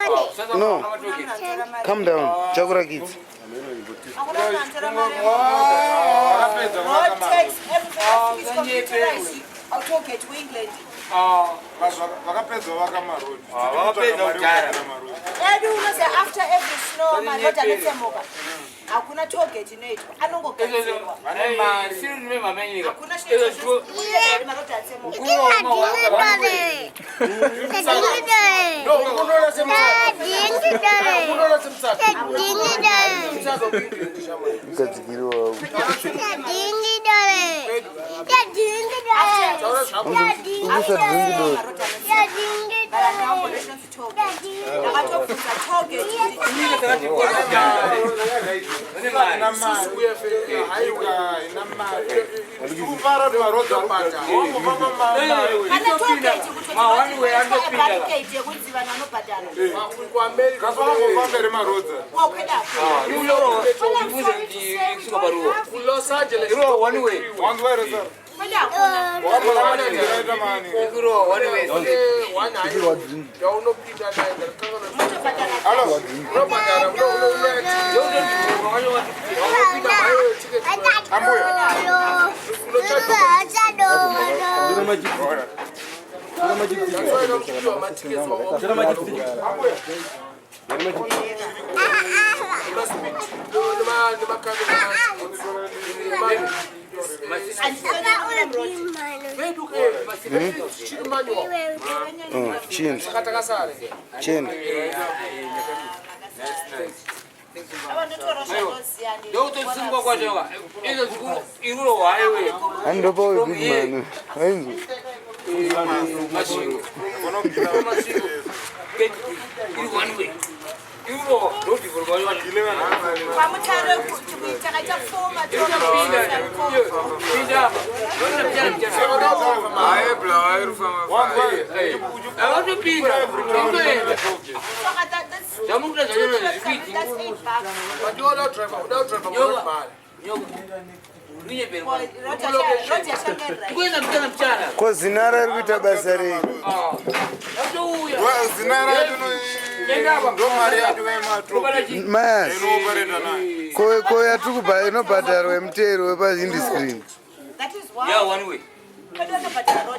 No, calm down. Chakura kids. I'll talk it to England. After every snow, my daughter gets a mocha. I could not talk it in it. I don't go get it. Zinara ruita basa rei. Mas koya tukuba inobhadharwa mutero wepawindiscreen.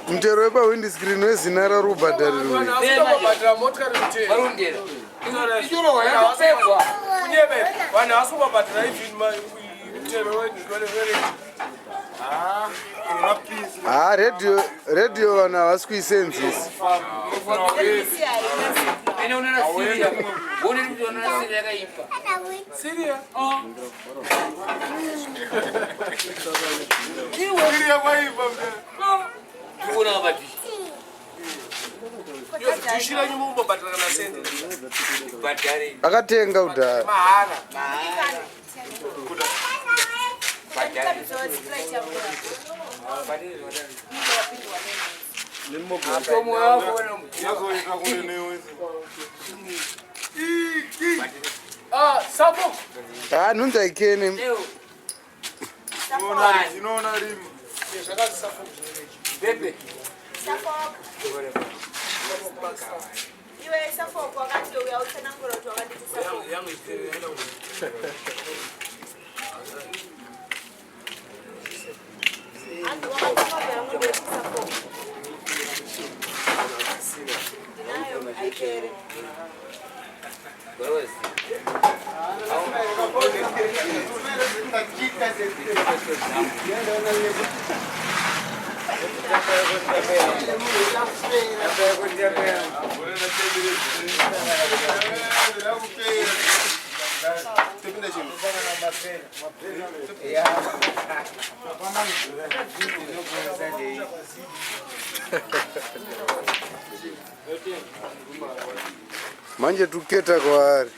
Mutero wepawindiscreen wezinara rubhadharirwe. Radio vanhu havasi kuisenzisa. Akatenga kudhara. Nunza ikene. Bhebhe. Iwe Suffolk wakati uyautsana ngoro tu wakati Suffolk. Andu wakati mabera ngoro Suffolk. Nayo aikere. Boris. Manje tuketa kwaari.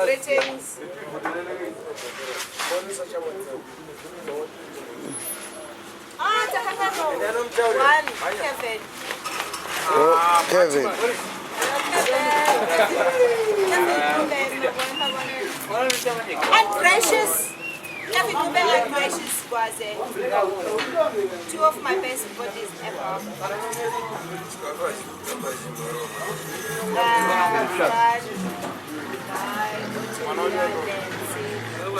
Greetings. One, Kevin. Kevin. And Gracious. Kevin Kube and Gracious Gwaze. Two of my best buddies ever.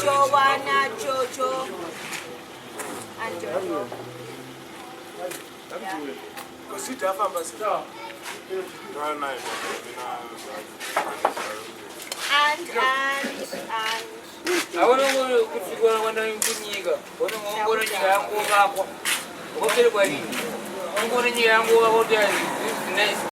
Joanna, Jojo, and Jojo. Yeah. And. I want to go to Niga. What am I going to go? I'm going to